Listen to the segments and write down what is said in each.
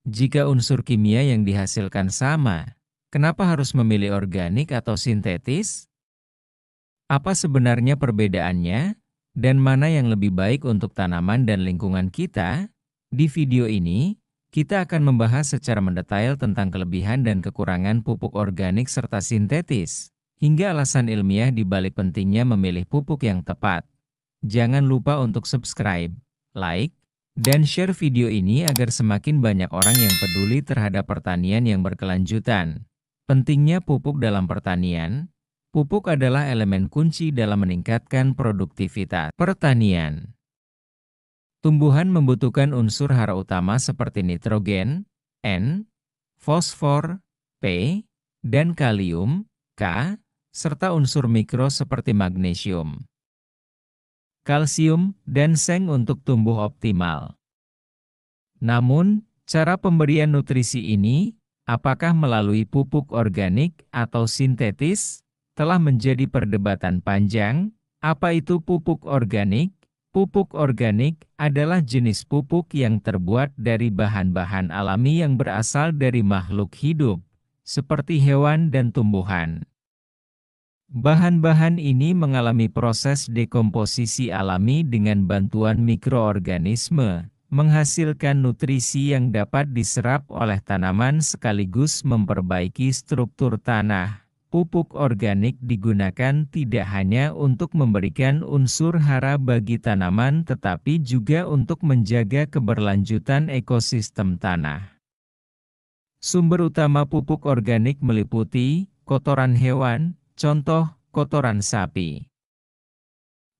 Jika unsur kimia yang dihasilkan sama, kenapa harus memilih organik atau sintetis? Apa sebenarnya perbedaannya? Dan mana yang lebih baik untuk tanaman dan lingkungan kita? Di video ini, kita akan membahas secara mendetail tentang kelebihan dan kekurangan pupuk organik serta sintetis, hingga alasan ilmiah di balik pentingnya memilih pupuk yang tepat. Jangan lupa untuk subscribe, like, dan share video ini agar semakin banyak orang yang peduli terhadap pertanian yang berkelanjutan. Pentingnya pupuk dalam pertanian. Pupuk adalah elemen kunci dalam meningkatkan produktivitas pertanian. Tumbuhan membutuhkan unsur hara utama seperti nitrogen, N, fosfor, P, dan kalium, K, serta unsur mikro seperti magnesium, kalsium, dan seng untuk tumbuh optimal. Namun, cara pemberian nutrisi ini, apakah melalui pupuk organik atau sintetis, telah menjadi perdebatan panjang. Apa itu pupuk organik? Pupuk organik adalah jenis pupuk yang terbuat dari bahan-bahan alami yang berasal dari makhluk hidup, seperti hewan dan tumbuhan. Bahan-bahan ini mengalami proses dekomposisi alami dengan bantuan mikroorganisme, menghasilkan nutrisi yang dapat diserap oleh tanaman sekaligus memperbaiki struktur tanah. Pupuk organik digunakan tidak hanya untuk memberikan unsur hara bagi tanaman tetapi juga untuk menjaga keberlanjutan ekosistem tanah. Sumber utama pupuk organik meliputi kotoran hewan, contoh kotoran sapi,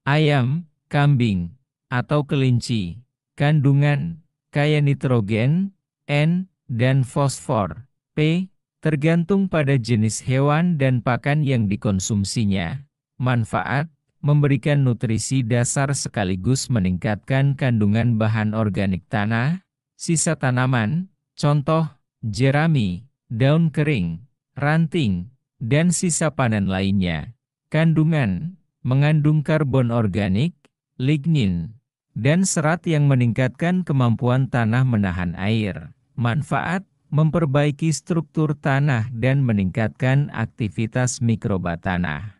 ayam, kambing, atau kelinci. Kandungan kaya nitrogen, N, dan fosfor, P, tergantung pada jenis hewan dan pakan yang dikonsumsinya. Manfaat, memberikan nutrisi dasar sekaligus meningkatkan kandungan bahan organik tanah, sisa tanaman, contoh, jerami, daun kering, ranting, dan sisa panen lainnya. Kandungan, mengandung karbon organik, lignin, dan serat yang meningkatkan kemampuan tanah menahan air. Manfaat, memperbaiki struktur tanah dan meningkatkan aktivitas mikroba tanah.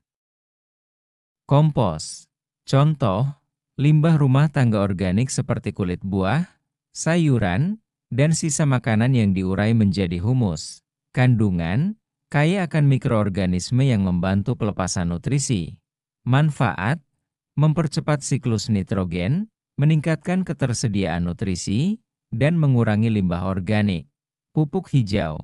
Kompos. Contoh, limbah rumah tangga organik seperti kulit buah, sayuran, dan sisa makanan yang diurai menjadi humus. Kandungan, kaya akan mikroorganisme yang membantu pelepasan nutrisi. Manfaat, mempercepat siklus nitrogen, meningkatkan ketersediaan nutrisi, dan mengurangi limbah organik. Pupuk hijau.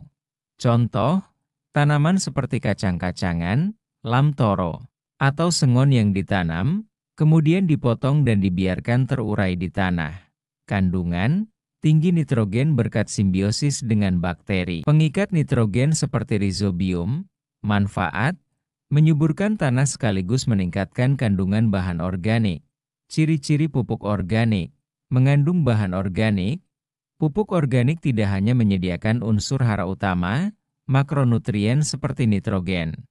Contoh, tanaman seperti kacang-kacangan, lam toro, atau sengon yang ditanam, kemudian dipotong dan dibiarkan terurai di tanah. Kandungan, tinggi nitrogen berkat simbiosis dengan bakteri. Pengikat nitrogen seperti rhizobium. Manfaat, menyuburkan tanah sekaligus meningkatkan kandungan bahan organik. Ciri-ciri pupuk organik. Mengandung bahan organik. Pupuk organik tidak hanya menyediakan unsur hara utama, makronutrien seperti nitrogen,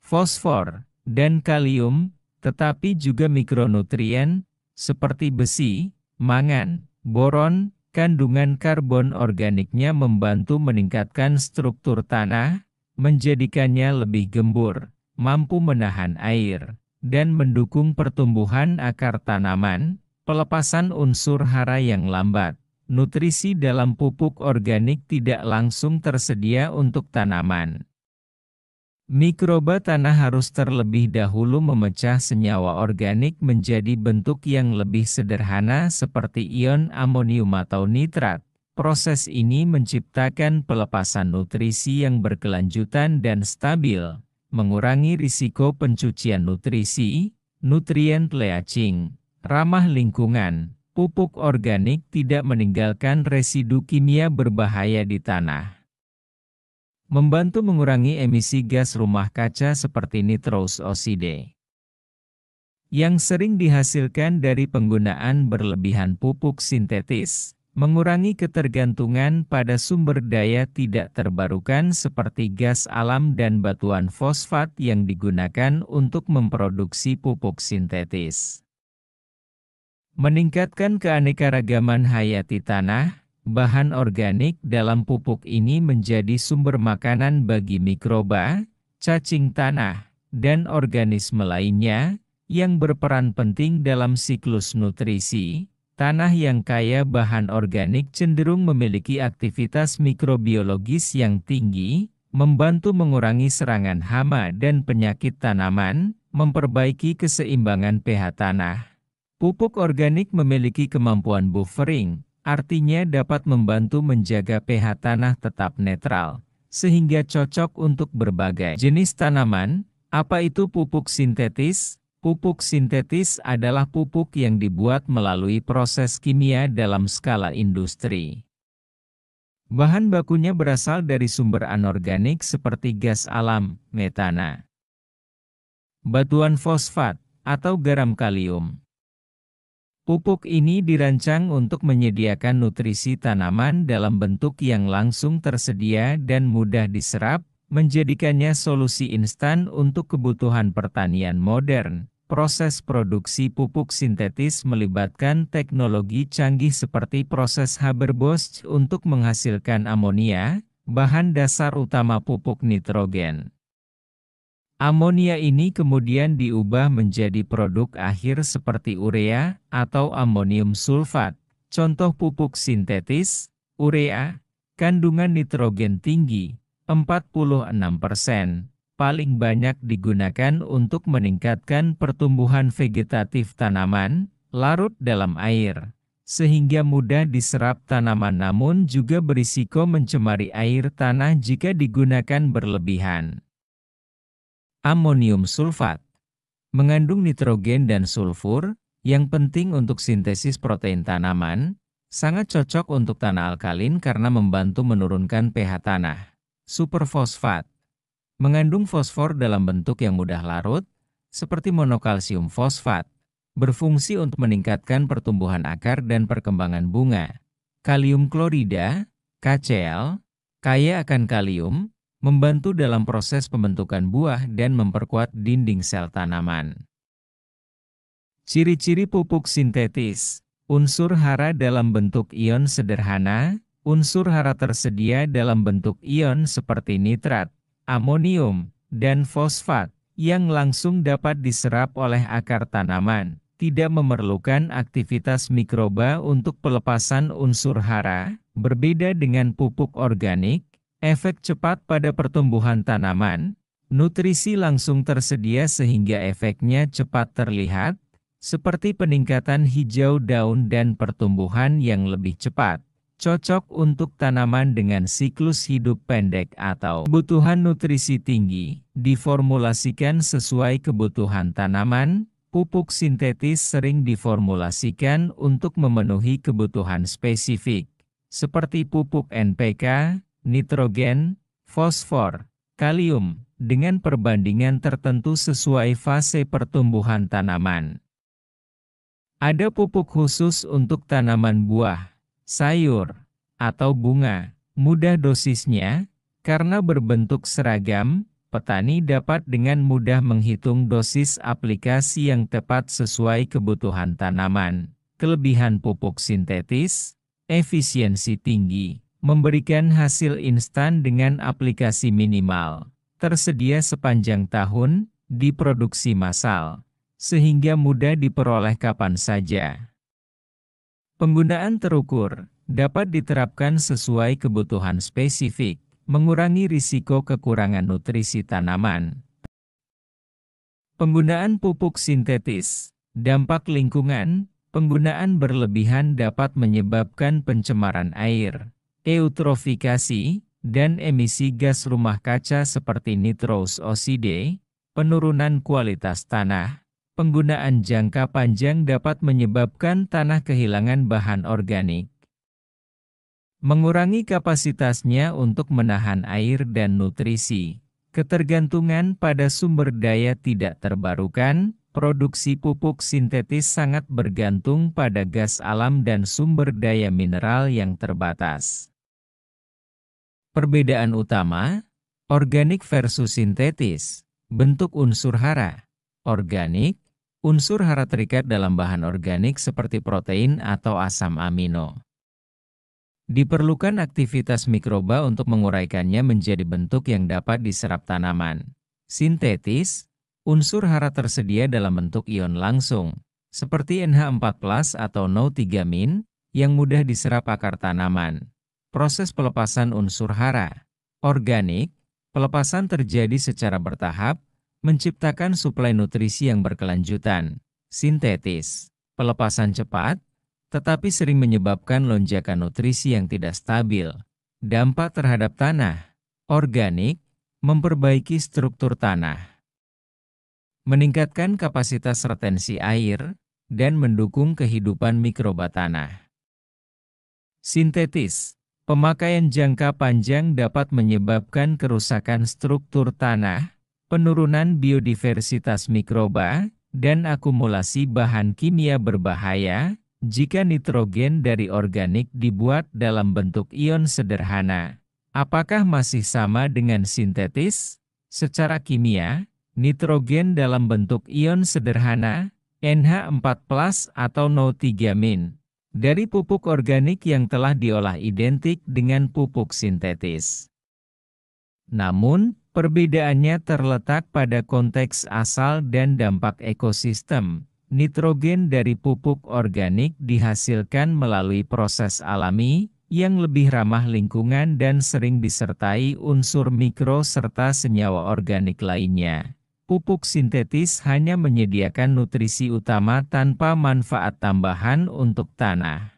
fosfor, dan kalium, tetapi juga mikronutrien seperti besi, mangan, boron. Kandungan karbon organiknya membantu meningkatkan struktur tanah, menjadikannya lebih gembur, mampu menahan air, dan mendukung pertumbuhan akar tanaman. Pelepasan unsur hara yang lambat. Nutrisi dalam pupuk organik tidak langsung tersedia untuk tanaman. Mikroba tanah harus terlebih dahulu memecah senyawa organik menjadi bentuk yang lebih sederhana seperti ion amonium atau nitrat. Proses ini menciptakan pelepasan nutrisi yang berkelanjutan dan stabil, mengurangi risiko pencucian nutrisi, nutrient leaching, ramah lingkungan. Pupuk organik tidak meninggalkan residu kimia berbahaya di tanah. Membantu mengurangi emisi gas rumah kaca seperti nitrous oxide yang sering dihasilkan dari penggunaan berlebihan pupuk sintetis, mengurangi ketergantungan pada sumber daya tidak terbarukan seperti gas alam dan batuan fosfat yang digunakan untuk memproduksi pupuk sintetis. Meningkatkan keanekaragaman hayati tanah. bahan organik dalam pupuk ini menjadi sumber makanan bagi mikroba, cacing tanah, dan organisme lainnya, yang berperan penting dalam siklus nutrisi. Tanah yang kaya bahan organik cenderung memiliki aktivitas mikrobiologis yang tinggi, membantu mengurangi serangan hama dan penyakit tanaman, memperbaiki keseimbangan pH tanah. Pupuk organik memiliki kemampuan buffering, artinya dapat membantu menjaga pH tanah tetap netral, sehingga cocok untuk berbagai jenis tanaman. Apa itu pupuk sintetis? Pupuk sintetis adalah pupuk yang dibuat melalui proses kimia dalam skala industri. Bahan bakunya berasal dari sumber anorganik seperti gas alam, metana, batuan fosfat, atau garam kalium. Pupuk ini dirancang untuk menyediakan nutrisi tanaman dalam bentuk yang langsung tersedia dan mudah diserap, menjadikannya solusi instan untuk kebutuhan pertanian modern. Proses produksi pupuk sintetis melibatkan teknologi canggih seperti proses Haber-Bosch untuk menghasilkan amonia, bahan dasar utama pupuk nitrogen. Amonia ini kemudian diubah menjadi produk akhir seperti urea atau amonium sulfat. Contoh pupuk sintetis, urea, kandungan nitrogen tinggi, 46%, paling banyak digunakan untuk meningkatkan pertumbuhan vegetatif tanaman, larut dalam air, sehingga mudah diserap tanaman namun juga berisiko mencemari air tanah jika digunakan berlebihan. Amonium sulfat mengandung nitrogen dan sulfur, yang penting untuk sintesis protein tanaman, sangat cocok untuk tanah alkalin karena membantu menurunkan pH tanah. Superfosfat mengandung fosfor dalam bentuk yang mudah larut, seperti monokalsium fosfat, berfungsi untuk meningkatkan pertumbuhan akar dan perkembangan bunga. Kalium klorida, KCl, kaya akan kalium, membantu dalam proses pembentukan buah dan memperkuat dinding sel tanaman. Ciri-ciri pupuk sintetis. Unsur hara dalam bentuk ion sederhana. Unsur hara tersedia dalam bentuk ion seperti nitrat, amonium, dan fosfat, yang langsung dapat diserap oleh akar tanaman. Tidak memerlukan aktivitas mikroba untuk pelepasan unsur hara, berbeda dengan pupuk organik. Efek cepat pada pertumbuhan tanaman, nutrisi langsung tersedia sehingga efeknya cepat terlihat, seperti peningkatan hijau daun dan pertumbuhan yang lebih cepat. Cocok untuk tanaman dengan siklus hidup pendek atau kebutuhan nutrisi tinggi. Diformulasikan sesuai kebutuhan tanaman, pupuk sintetis sering diformulasikan untuk memenuhi kebutuhan spesifik, seperti pupuk NPK, nitrogen, fosfor, kalium, dengan perbandingan tertentu sesuai fase pertumbuhan tanaman. Ada pupuk khusus untuk tanaman buah, sayur, atau bunga. Mudah dosisnya, karena berbentuk seragam, petani dapat dengan mudah menghitung dosis aplikasi yang tepat sesuai kebutuhan tanaman. Kelebihan pupuk sintetis, efisiensi tinggi. Memberikan hasil instan dengan aplikasi minimal, tersedia sepanjang tahun, diproduksi massal, sehingga mudah diperoleh kapan saja. Penggunaan terukur dapat diterapkan sesuai kebutuhan spesifik, mengurangi risiko kekurangan nutrisi tanaman. Penggunaan pupuk sintetis, dampak lingkungan, penggunaan berlebihan dapat menyebabkan pencemaran air, eutrofikasi, dan emisi gas rumah kaca seperti nitrous oxide, penurunan kualitas tanah. Penggunaan jangka panjang dapat menyebabkan tanah kehilangan bahan organik, mengurangi kapasitasnya untuk menahan air dan nutrisi. Ketergantungan pada sumber daya tidak terbarukan, produksi pupuk sintetis sangat bergantung pada gas alam dan sumber daya mineral yang terbatas. Perbedaan utama, organik versus sintetis. Bentuk unsur hara. Organik, unsur hara terikat dalam bahan organik seperti protein atau asam amino. Diperlukan aktivitas mikroba untuk menguraikannya menjadi bentuk yang dapat diserap tanaman. Sintetis, unsur hara tersedia dalam bentuk ion langsung, seperti NH4+ atau NO3- yang mudah diserap akar tanaman. Proses pelepasan unsur hara organik, pelepasan terjadi secara bertahap, menciptakan suplai nutrisi yang berkelanjutan. Sintetis, pelepasan cepat, tetapi sering menyebabkan lonjakan nutrisi yang tidak stabil. Dampak terhadap tanah organik, memperbaiki struktur tanah, meningkatkan kapasitas retensi air, dan mendukung kehidupan mikroba tanah. Sintetis, pemakaian jangka panjang dapat menyebabkan kerusakan struktur tanah, penurunan biodiversitas mikroba, dan akumulasi bahan kimia berbahaya jika nitrogen dari organik dibuat dalam bentuk ion sederhana. Apakah masih sama dengan sintetis? Secara kimia, nitrogen dalam bentuk ion sederhana, NH4+ atau NO3- dari pupuk organik yang telah diolah identik dengan pupuk sintetis. Namun, perbedaannya terletak pada konteks asal dan dampak ekosistem. Nitrogen dari pupuk organik dihasilkan melalui proses alami, yang lebih ramah lingkungan dan sering disertai unsur mikro serta senyawa organik lainnya. Pupuk sintetis hanya menyediakan nutrisi utama tanpa manfaat tambahan untuk tanah.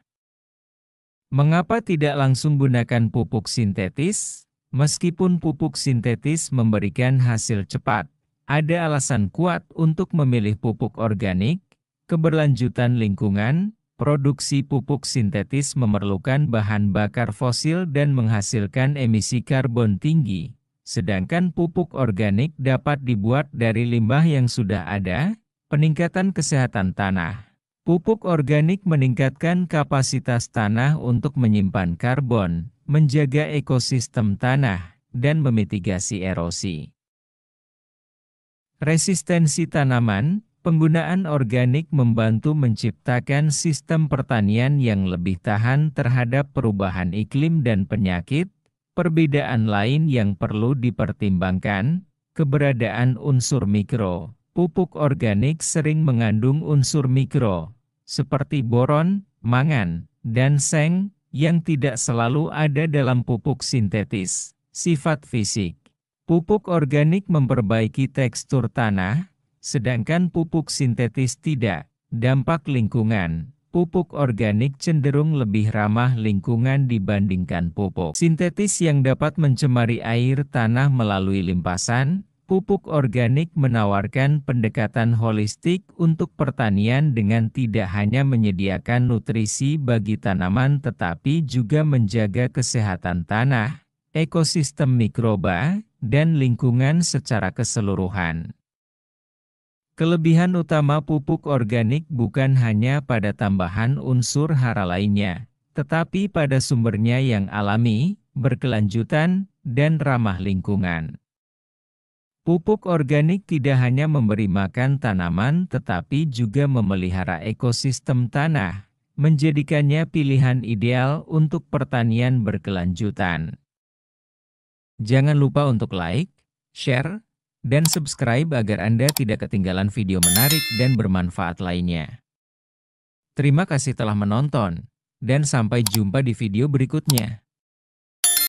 Mengapa tidak langsung gunakan pupuk sintetis? Meskipun pupuk sintetis memberikan hasil cepat, ada alasan kuat untuk memilih pupuk organik. Keberlanjutan lingkungan, produksi pupuk sintetis memerlukan bahan bakar fosil dan menghasilkan emisi karbon tinggi. Sedangkan pupuk organik dapat dibuat dari limbah yang sudah ada. Peningkatan kesehatan tanah. Pupuk organik meningkatkan kapasitas tanah untuk menyimpan karbon, menjaga ekosistem tanah, dan memitigasi erosi. Resistensi tanaman, penggunaan organik membantu menciptakan sistem pertanian yang lebih tahan terhadap perubahan iklim dan penyakit. Perbedaan lain yang perlu dipertimbangkan, keberadaan unsur mikro. Pupuk organik sering mengandung unsur mikro, seperti boron, mangan, dan seng, yang tidak selalu ada dalam pupuk sintetis. Sifat fisik. Pupuk organik memperbaiki tekstur tanah, sedangkan pupuk sintetis tidak. Dampak lingkungan. Pupuk organik cenderung lebih ramah lingkungan dibandingkan pupuk sintetis yang dapat mencemari air tanah melalui limpasan. Pupuk organik menawarkan pendekatan holistik untuk pertanian dengan tidak hanya menyediakan nutrisi bagi tanaman tetapi juga menjaga kesehatan tanah, ekosistem mikroba, dan lingkungan secara keseluruhan. Kelebihan utama pupuk organik bukan hanya pada tambahan unsur hara lainnya, tetapi pada sumbernya yang alami, berkelanjutan, dan ramah lingkungan. Pupuk organik tidak hanya memberi makan tanaman tetapi juga memelihara ekosistem tanah, menjadikannya pilihan ideal untuk pertanian berkelanjutan. Jangan lupa untuk like, share, dan subscribe agar Anda tidak ketinggalan video menarik dan bermanfaat lainnya. Terima kasih telah menonton, dan sampai jumpa di video berikutnya.